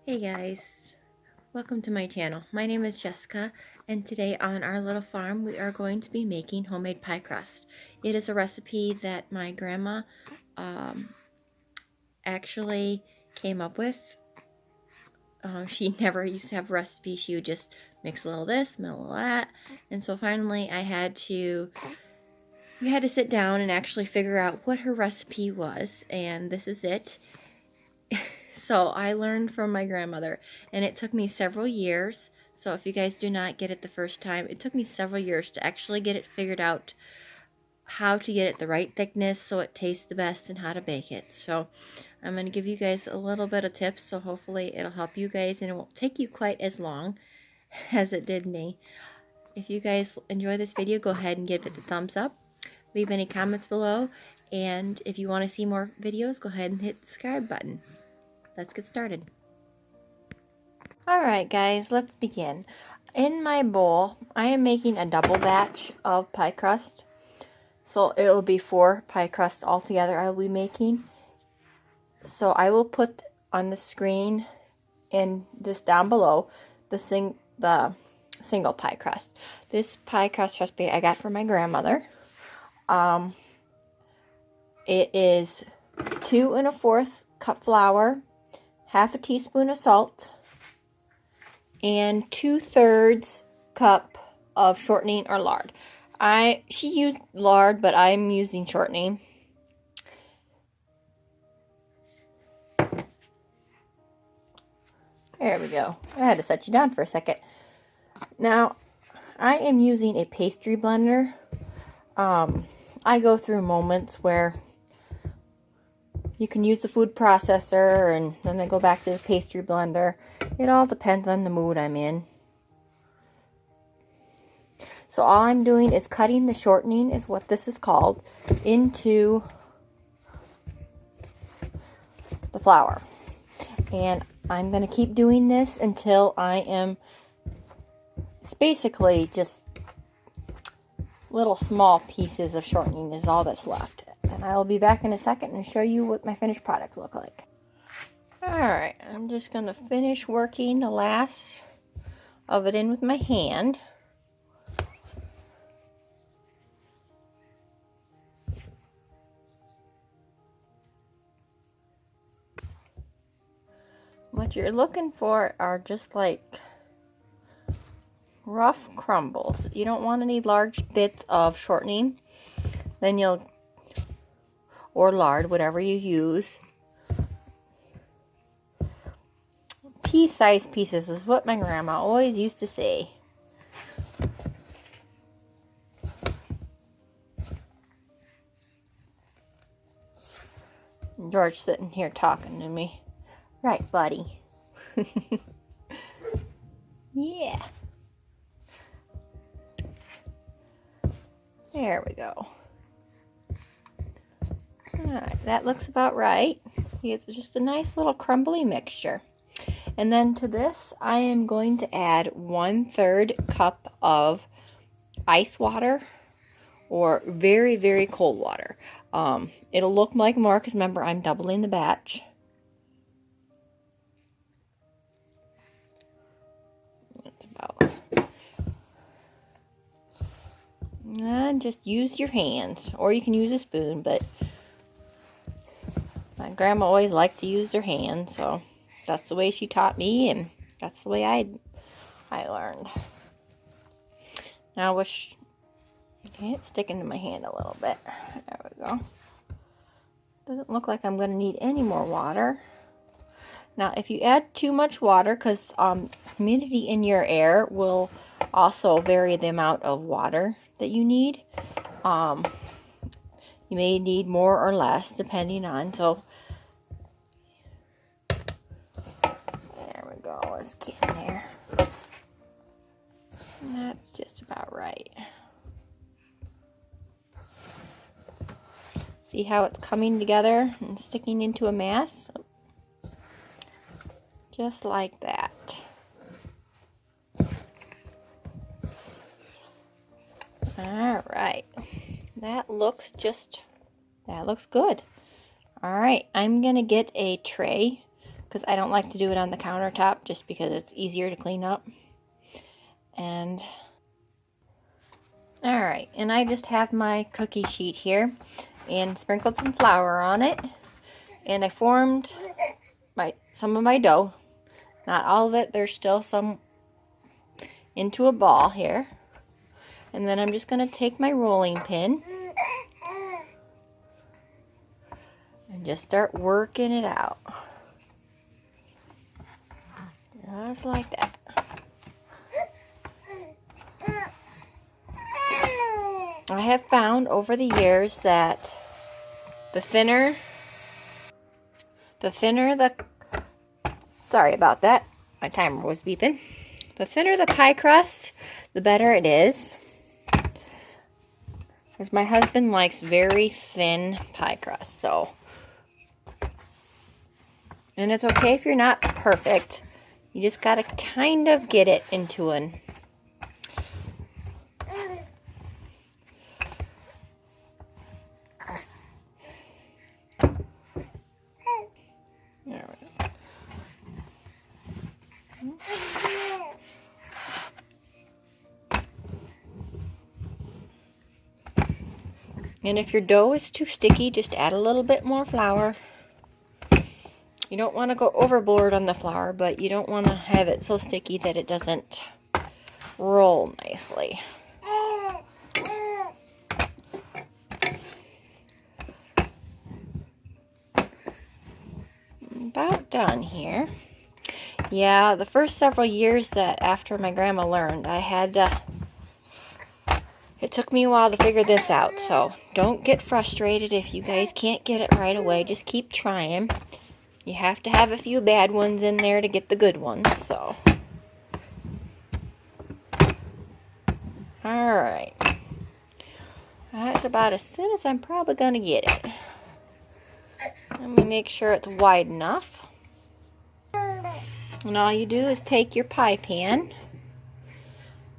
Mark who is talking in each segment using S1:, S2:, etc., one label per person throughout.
S1: Hey guys, welcome to my channel. My name is Jessica, and today on our little farm we are going to be making homemade pie crust. It is a recipe that my grandma actually came up with. She never used to have a recipe. She would just mix a little this, a little that, and so finally we had to sit down and actually figure out what her recipe was, and this is it. So I learned from my grandmother, and it took me several years. So if you guys do not get it the first time, it took me several years to actually get it figured out, how to get it the right thickness so it tastes the best and how to bake it. So I'm going to give you guys a little bit of tips, so hopefully it'll help you guys and it won't take you quite as long as it did me. If you guys enjoy this video, go ahead and give it the thumbs up. Leave any comments below, and if you want to see more videos, go ahead and hit the subscribe button. Let's get started. Alright guys, let's begin. In my bowl, I am making a double batch of pie crust. So it will be 4 pie crusts altogether I will be making. So I will put on the screen and this down below the single pie crust. This pie crust recipe I got from my grandmother. It is 2 1/4 cup flour, half a teaspoon of salt, and 2/3 cup of shortening or lard. She used lard, but I'm using shortening. There we go. I had to set you down for a second. Now, I am using a pastry blender. I go through moments where you can use the food processor, and then I go back to the pastry blender. It all depends on the mood I'm in. So all I'm doing is cutting the shortening, is what this is called, into the flour. And I'm going to keep doing this until it's basically just little small pieces of shortening is all that's left. And I will be back in a second and show you what my finished product look like. Alright, I'm just going to finish working the last of it in with my hand. What you're looking for are just like rough crumbles. You don't want any large bits of shortening. Then or lard, whatever you use. Pea-sized pieces is what my grandma always used to say. George sitting here talking to me. Right, buddy. Yeah. There we go. Alright, that looks about right. It's just a nice little crumbly mixture. And then to this, I am going to add 1/3 cup of ice water, or very, very cold water. It'll look like more because remember, I'm doubling the batch. That's about. And just use your hands, or you can use a spoon, but my grandma always liked to use her hands, so that's the way she taught me, and that's the way I learned. Now, okay, it's sticking to my hand a little bit. There we go. Doesn't look like I'm going to need any more water. Now, if you add too much water, because humidity in your air will also vary the amount of water that you need. You may need more or less, depending on, so there we go. Let's get in there. And that's just about right. See how it's coming together and sticking into a mass? Just like that. Alright. That looks good. Alright, I'm going to get a tray because I don't like to do it on the countertop just because it's easier to clean up. And alright, and I just have my cookie sheet here and sprinkled some flour on it, and I formed some of my dough. Not all of it, there's still some into a ball here. And then I'm just going to take my rolling pin and just start working it out. Just like that. I have found over the years that the thinner sorry about that, my timer was beeping. The thinner the pie crust, the better it is. Because my husband likes very thin pie crust, so. And it's okay if you're not perfect. You just gotta kind of get it into an. There we go. And if your dough is too sticky, just add a little bit more flour. You don't want to go overboard on the flour, but you don't want to have it so sticky that it doesn't roll nicely. About done here. Yeah, the first several years that after my grandma learned, I had it took me a while to figure this out, so don't get frustrated if you guys can't get it right away. Just keep trying. You have to have a few bad ones in there to get the good ones, so. Alright. That's about as thin as I'm probably going to get it. Let me make sure it's wide enough. And all you do is take your pie pan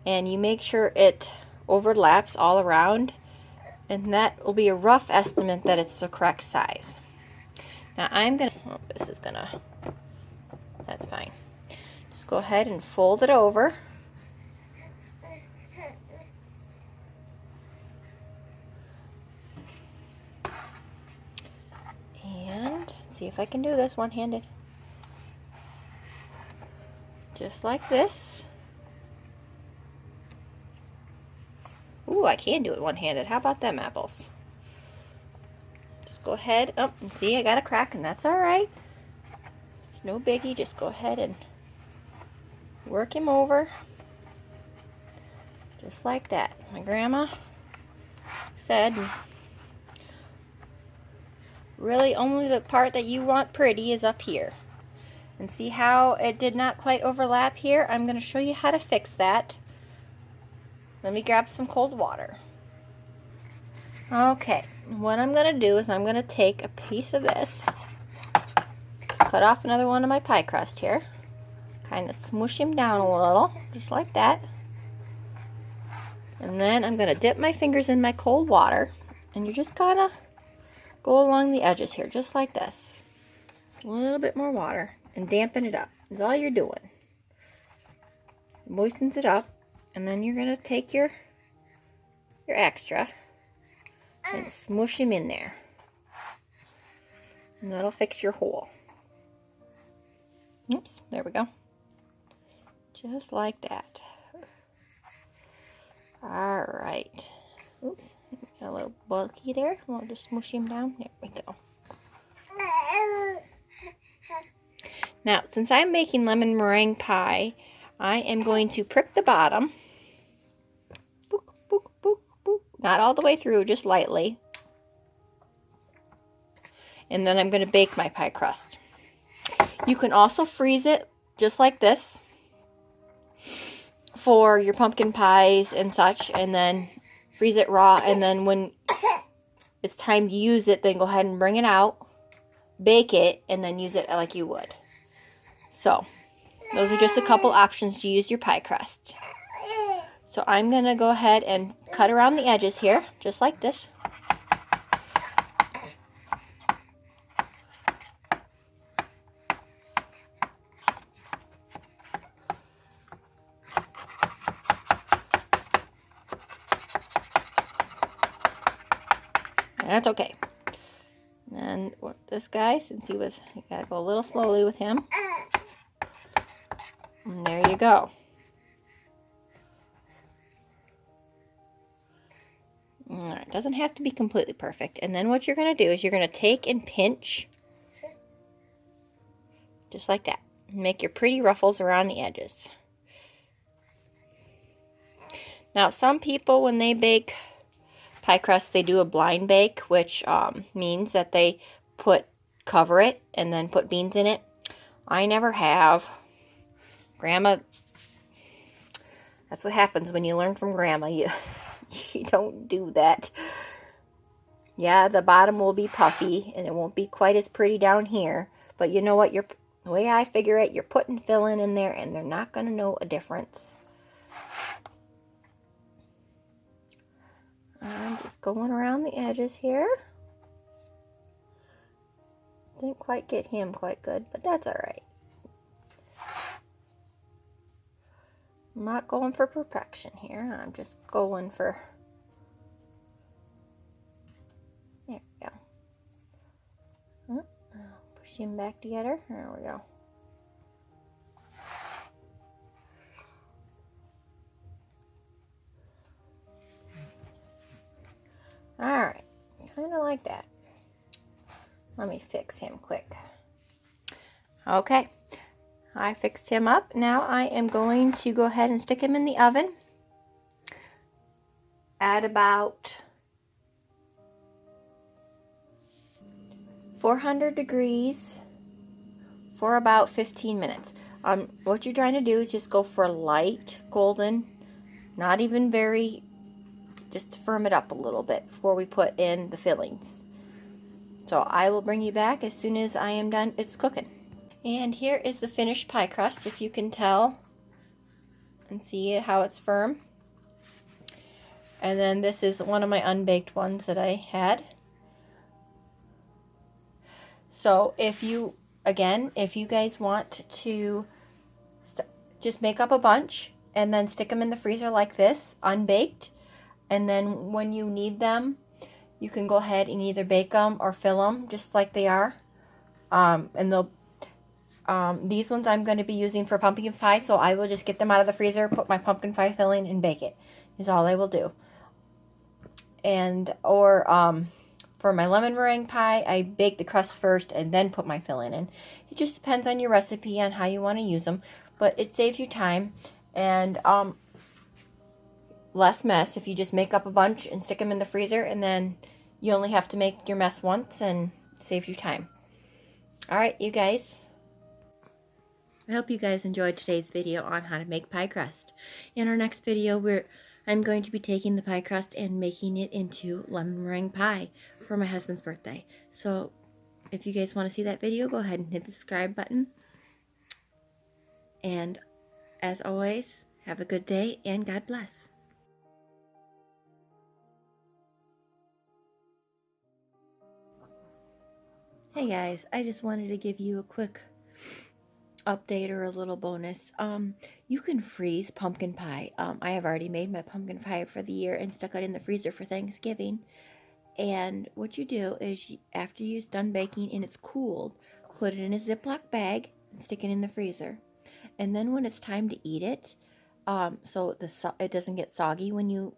S1: and you make sure it overlaps all around, and that will be a rough estimate that it's the correct size. Now I'm gonna, oh, this is gonna, that's fine. Just go ahead and fold it over. And see if I can do this one-handed. Just like this. Ooh, I can do it one-handed. How about them apples? Just go ahead. Oh, and see, I got a crack, and that's alright. It's no biggie. Just go ahead and work him over. Just like that. My grandma said, really only the part that you want pretty is up here. And see how it did not quite overlap here? I'm going to show you how to fix that. Let me grab some cold water. Okay, what I'm going to do is I'm going to take a piece of this. Just cut off another one of my pie crust here. Kind of smoosh him down a little, just like that. And then I'm going to dip my fingers in my cold water. And you just kind of go along the edges here, just like this. A little bit more water. And dampen it up. That's all you're doing. It moistens it up. And then you're going to take your extra and smoosh him in there. And that'll fix your hole. Oops, there we go. Just like that. Alright. Oops, got a little bulky there. We'll just smoosh him down. There we go. Now, since I'm making lemon meringue pie, I am going to prick the bottom. Book, book, book, book. Not all the way through, just lightly. And then I'm going to bake my pie crust. You can also freeze it just like this for your pumpkin pies and such, and then freeze it raw, and then when it's time to use it, then go ahead and bring it out, bake it, and then use it like you would. So, those are just a couple options to use your pie crust. So I'm going to go ahead and cut around the edges here, just like this. That's okay. And what this guy, since you gotta go a little slowly with him. And there you go. Alright, doesn't have to be completely perfect. And then what you're going to do is you're going to take and pinch. Just like that. Make your pretty ruffles around the edges. Now, some people, when they bake pie crust, they do a blind bake, which means that they cover it and then put beans in it. I never have. Grandma, that's what happens when you learn from Grandma. You don't do that. Yeah, the bottom will be puffy and it won't be quite as pretty down here. But you know what? The way I figure it, you're putting filling in there and they're not going to know a difference. I'm just going around the edges here. Didn't quite get him quite good, but that's alright. I'm not going for perfection here. I'm just going for... There we go. Push him back together. There we go. Alright. Kind of like that. Let me fix him quick. Okay. I fixed him up. Now I am going to go ahead and stick him in the oven at about 400 degrees for about 15 minutes. What you're trying to do is just go for light golden, not even very, just to firm it up a little bit before we put in the fillings. So I will bring you back as soon as I am done. It's cooking. And here is the finished pie crust, if you can tell and see how it's firm. And then this is one of my unbaked ones that I had. So if you guys want to just make up a bunch and then stick them in the freezer like this, unbaked, and then when you need them, you can go ahead and either bake them or fill them just like they are. And they'll these ones I'm going to be using for pumpkin pie, so I will just get them out of the freezer, put my pumpkin pie filling, and bake it. Is all I will do. And for my lemon meringue pie, I bake the crust first and then put my filling in. It just depends on your recipe on how you want to use them, but it saves you time and less mess if you just make up a bunch and stick them in the freezer, and then you only have to make your mess once and save you time. All right, you guys. I hope you guys enjoyed today's video on how to make pie crust. In our next video, I'm going to be taking the pie crust and making it into lemon meringue pie for my husband's birthday. So if you guys want to see that video, go ahead and hit the subscribe button. And as always, have a good day and God bless. Hey guys, I just wanted to give you a quick update or a little bonus. You can freeze pumpkin pie. I have already made my pumpkin pie for the year and stuck it in the freezer for Thanksgiving. And what you do is after you're done baking and it's cooled, put it in a Ziploc bag and stick it in the freezer. And then when it's time to eat it, so it doesn't get soggy when you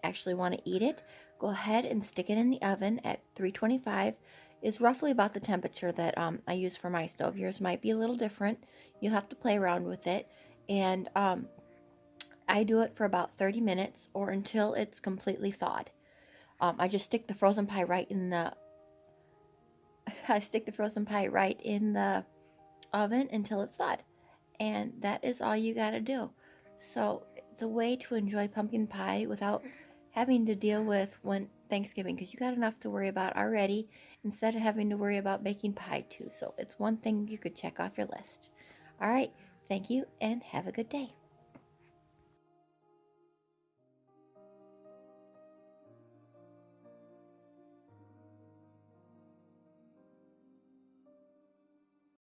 S1: actually want to eat it, go ahead and stick it in the oven at 325. Is roughly about the temperature that I use for my stove. Yours might be a little different. You'll have to play around with it. And I do it for about 30 minutes or until it's completely thawed. I just stick the frozen pie right in the oven until it's thawed. And that is all you gotta do. So it's a way to enjoy pumpkin pie without having to deal with Thanksgiving, because you got enough to worry about already instead of having to worry about baking pie too. So it's one thing you could check off your list. All right, thank you and have a good day.